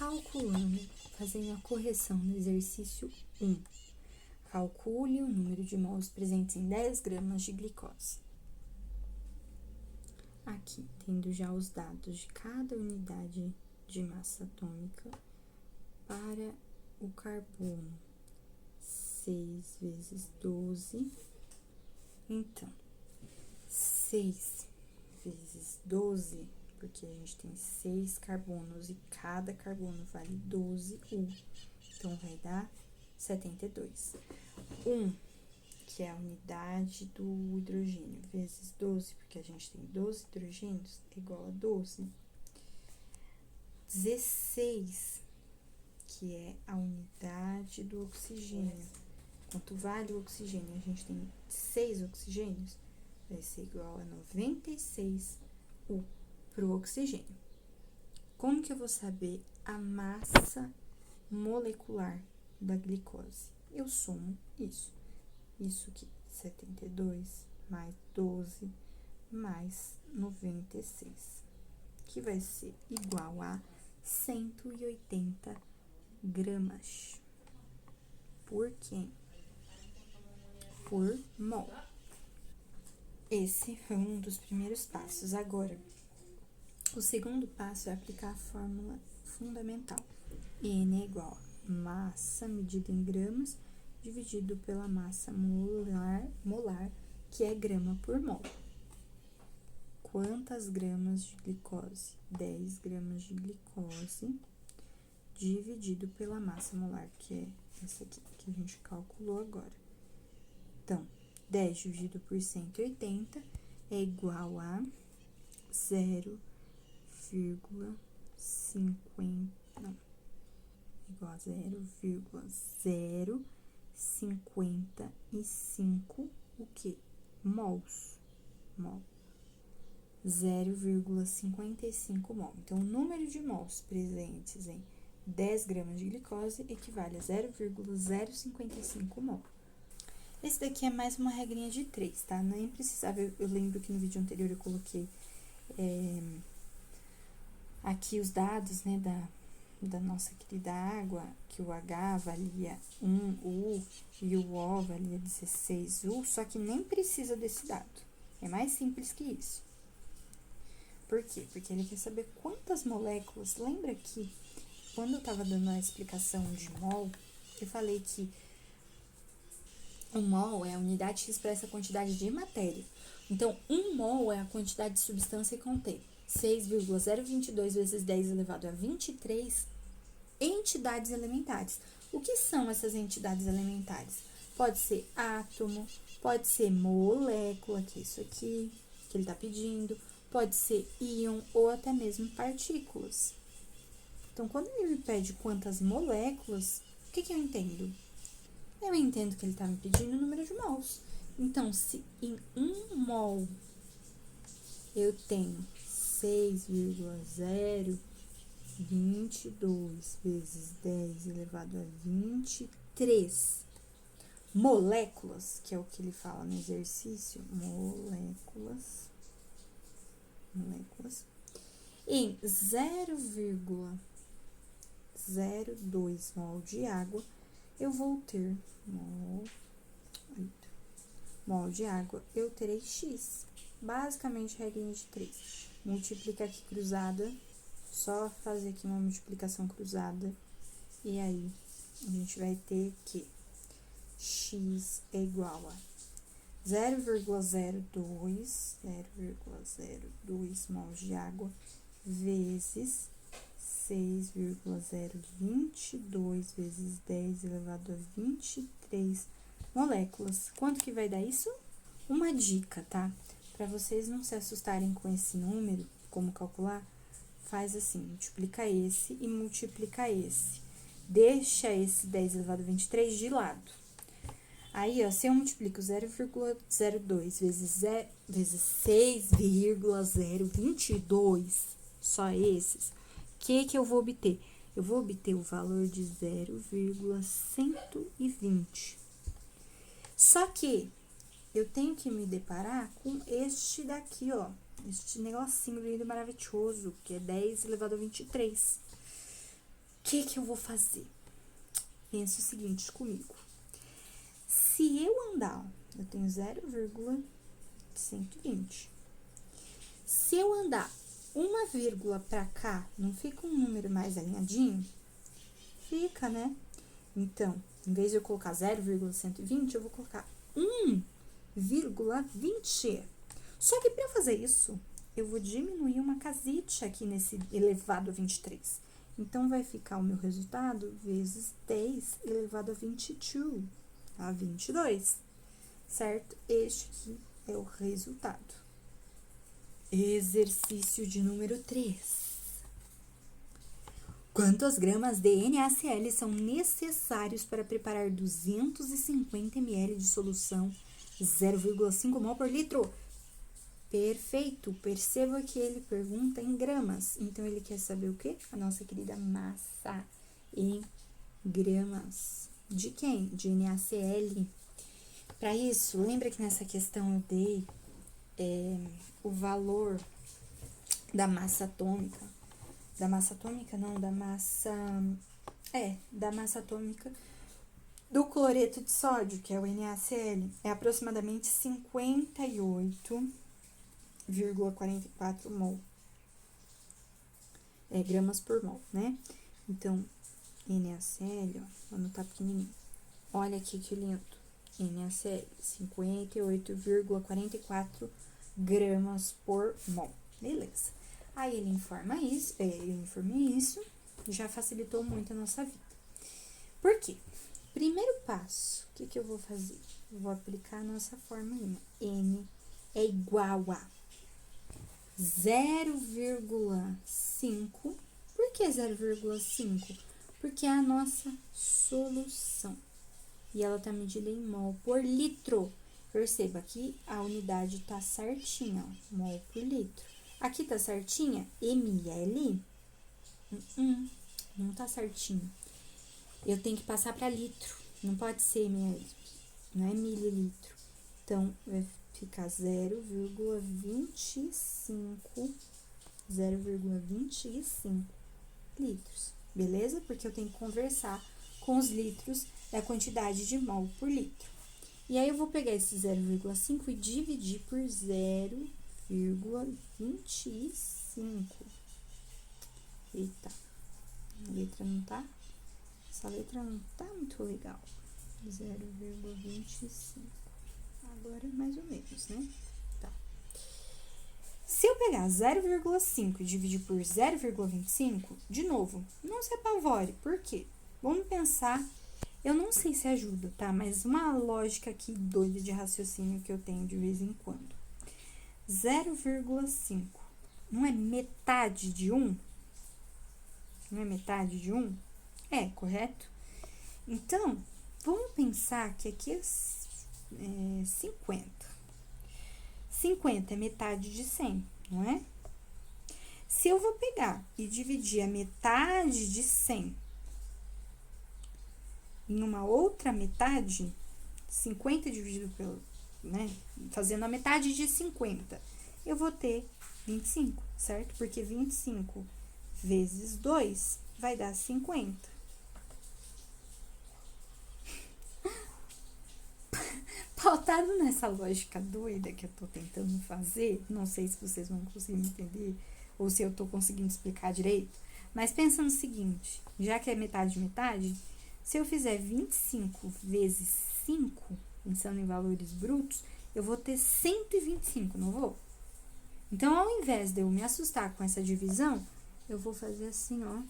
Calculando, fazendo a correção no exercício 1. Calcule o número de mols presentes em 10 gramas de glicose. Aqui, tendo já os dados de cada unidade de massa atômica para o carbono, 6 vezes 12. Então, 6 vezes 12, porque a gente tem 6 carbonos e cada carbono vale 12 U. Então, vai dar 72. 1, que é a unidade do hidrogênio, vezes 12, porque a gente tem 12 hidrogênios, é igual a 12. 16, que é a unidade do oxigênio. Quanto vale o oxigênio? A gente tem 6 oxigênios, vai ser igual a 96 U para o oxigênio. Como que eu vou saber a massa molecular da glicose? Eu somo isso. Isso aqui, 72 mais 12 mais 96, que vai ser igual a 180 gramas. Por quê? Por mol. Esse foi um dos primeiros passos. Agora, o segundo passo é aplicar a fórmula fundamental. N é igual a massa medida em gramas dividido pela massa molar, que é grama por mol. Quantas gramas de glicose? 10 gramas de glicose dividido pela massa molar, que é essa aqui, que a gente calculou agora. Então, 10 dividido por 180 é igual a 0,055 o quê? Mols. 0,55 mol. Então, o número de mols presentes em 10 gramas de glicose equivale a 0,055 mol. Esse daqui é mais uma regrinha de 3, tá? Nem precisava, eu lembro que no vídeo anterior eu coloquei aqui os dados, né, da nossa querida água, que o H valia 1 U e o O valia 16 U, só que nem precisa desse dado. É mais simples que isso. Por quê? Porque ele quer saber quantas moléculas. Lembra que quando eu tava dando a explicação de mol, eu falei que o mol é a unidade que expressa a quantidade de matéria. Então, 1 mol é a quantidade de substância que contém 6,022 vezes 10 elevado a 23 entidades elementares. O que são essas entidades elementares? Pode ser átomo, pode ser molécula, que é isso aqui, que ele está pedindo, pode ser íon ou até mesmo partículas. Então, quando ele me pede quantas moléculas, o que eu entendo? Eu entendo que ele está me pedindo o número de mols. Então, se em 1 mol eu tenho 6,022 vezes 10 elevado a 23 moléculas, que é o que ele fala no exercício, moléculas, em 0,02 mol de água, eu vou ter mol de água, eu terei X. Basicamente, regrinha de 3. Multiplica aqui cruzada, só fazer aqui uma multiplicação cruzada, e aí a gente vai ter que X é igual a 0,02 mols de água vezes 6,022 vezes 10 elevado a 23 moléculas. Quanto que vai dar isso? Uma dica, tá? Para vocês não se assustarem com esse número, como calcular, faz assim, multiplica esse e multiplica esse. Deixa esse 10 elevado a 23 de lado. Aí, ó, se eu multiplico 0,02 vezes 6,022, só esses, o que eu vou obter? Eu vou obter o valor de 0,120. Só que eu tenho que me deparar com este daqui, ó, este negocinho lindo maravilhoso, que é 10 elevado a 23. que eu vou fazer? Pensa o seguinte comigo. Se eu andar, eu tenho 0,120. Se eu andar uma vírgula pra cá, não fica um número mais alinhadinho? Fica, né? Então, em vez de eu colocar 0,120, eu vou colocar 1,20. Só que para fazer isso, eu vou diminuir uma casite aqui nesse elevado a 23. Então, vai ficar o meu resultado vezes 10 elevado a 22, a 22, certo? Este aqui é o resultado. Exercício de número 3. Quantas gramas de NaCl são necessários para preparar 250 ml de solução 0,5 mol por litro? Perfeito! Perceba que ele pergunta em gramas. Então, ele quer saber o quê? A nossa querida massa em gramas. De quem? De NaCl. Para isso, lembra que nessa questão eu dei o valor da massa atômica? Da massa atômica, não, da massa atômica do cloreto de sódio, que é o NaCl, é aproximadamente 58,44 mol. Gramas por mol, né? Então, NaCl, ó, vou anotar pequenininho. Olha aqui que lindo. NaCl, 58,44 gramas por mol. Beleza. Aí ele informa isso, eu informei isso, já facilitou muito a nossa vida. Por quê? Primeiro passo, o que eu vou fazer? Eu vou aplicar a nossa fórmula. N é igual a 0,5. Por que 0,5? Porque é a nossa solução. E ela tá medida em mol por litro. Perceba que a unidade tá certinha, ó, mol por litro. Aqui tá certinha? ml? Não tá certinho. Eu tenho que passar para litro. Não pode ser ml. Não é mililitro. Então, vai ficar 0,25 litros. Beleza? Porque eu tenho que conversar com os litros da quantidade de mol por litro. E aí, eu vou pegar esse 0,5 e dividir por 0,25. Eita, a letra não tá? Essa letra não tá muito legal. 0,25. Agora, mais ou menos, né? Tá. Se eu pegar 0,5 e dividir por 0,25, de novo, não se apavore. Por quê? Vamos pensar. Eu não sei se ajuda, tá? Mas uma lógica aqui doida de raciocínio que eu tenho de vez em quando. 0,5 não é metade de 1? Não é metade de 1? É, correto? Então, vamos pensar que aqui é 50. 50 é metade de 100, não é? Se eu vou pegar e dividir a metade de 100 em uma outra metade, 50 dividido pelo, né, fazendo a metade de 50, eu vou ter 25, certo? Porque 25 vezes 2 vai dar 50. Pautado nessa lógica doida que eu tô tentando fazer, não sei se vocês vão conseguir entender ou se eu tô conseguindo explicar direito, mas pensa no seguinte, já que é metade de metade, se eu fizer 25 vezes 5, pensando em valores brutos, eu vou ter 125, não vou? Então, ao invés de eu me assustar com essa divisão, eu vou fazer assim, ó,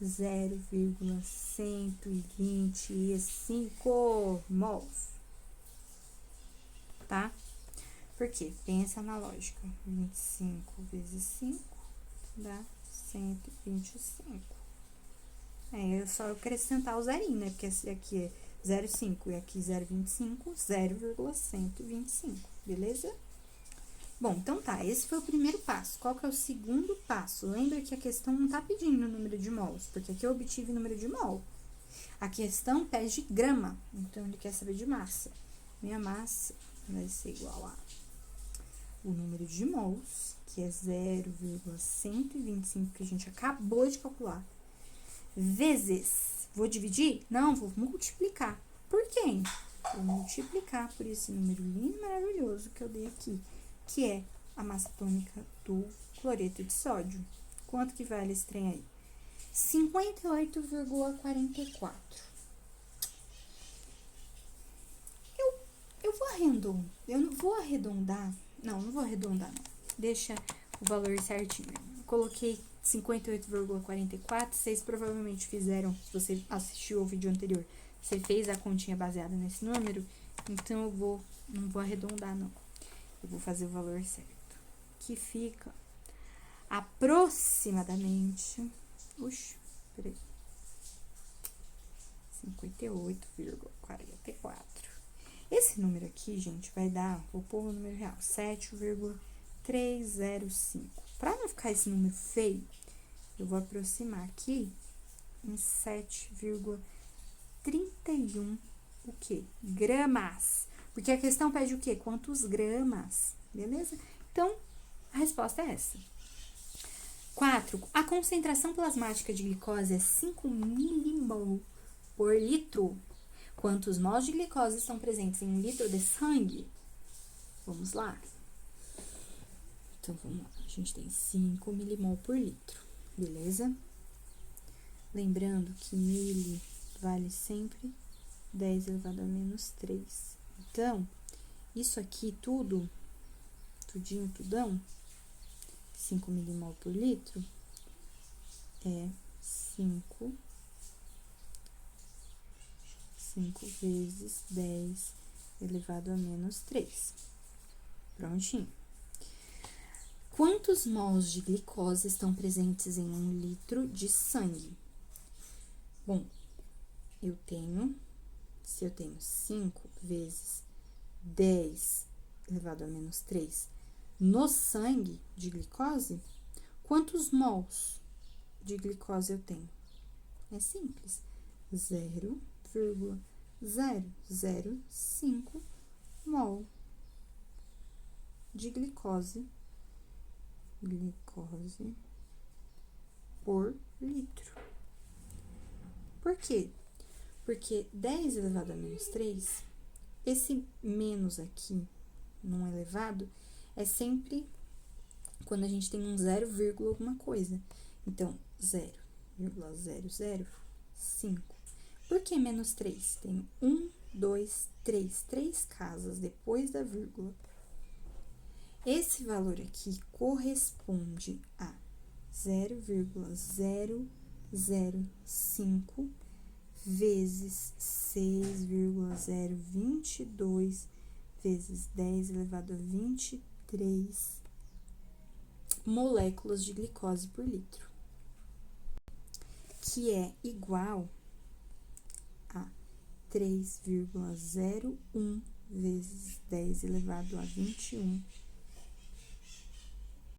0,125 mols, tá? Por quê? Pensa na lógica. 25 vezes 5 dá 125. É só eu acrescentar o zerinho, né? Porque esse aqui é 0,5 e aqui 0,25, 0,125, beleza? Bom, então tá, esse foi o primeiro passo. Qual que é o segundo passo? Lembra que a questão não tá pedindo o número de mols, porque aqui eu obtive o número de mol. A questão pede grama, então ele quer saber de massa. Minha massa vai ser igual a o número de mols, que é 0,125, que a gente acabou de calcular, vezes. Vou dividir? Não, vou multiplicar. Por quem? Vou multiplicar por esse número lindo e maravilhoso que eu dei aqui, que é a massa atômica do cloreto de sódio. Quanto que vale esse trem aí? 58,44. Eu vou arredondar. Eu não vou arredondar. Não vou arredondar, não. Deixa o valor certinho. Eu coloquei 58,44. Vocês provavelmente fizeram, se você assistiu ao vídeo anterior, você fez a continha baseada nesse número. Então, não vou arredondar, não. Eu vou fazer o valor certo. Que fica aproximadamente... Puxa, peraí. 58,44. Esse número aqui, gente, vai dar, vou pôr o número real, 7,305. Para não ficar esse número feio, eu vou aproximar aqui em 7,31 o quê? Gramas. Porque a questão pede o quê? Quantos gramas, beleza? Então, a resposta é essa. 4. A concentração plasmática de glicose é 5 milimol por litro. Quantos mols de glicose estão presentes em 1 litro de sangue? Vamos lá. Então, vamos lá. A gente tem 5 milimol por litro, beleza? Lembrando que mili vale sempre 10 elevado a menos 3. Então, isso aqui tudo, tudão, 5 milimol por litro, é 5 vezes 10 elevado a menos 3. Prontinho. Quantos mols de glicose estão presentes em 1 litro de sangue? Bom, se eu tenho 5 vezes 10 elevado a menos 3 no sangue de glicose, quantos mols de glicose eu tenho? É simples, 0,005 mol de glicose por litro. Por quê? Porque 10 elevado a menos 3, esse menos aqui, não elevado, é sempre quando a gente tem um 0, alguma coisa. Então, 0,005. Por que menos 3? Tem 1, 2, 3. 3 casas depois da vírgula. Esse valor aqui corresponde a 0,005 vezes 6,022 vezes 10 elevado a 23 moléculas de glicose por litro, que é igual a 3,01 vezes 10 elevado a 21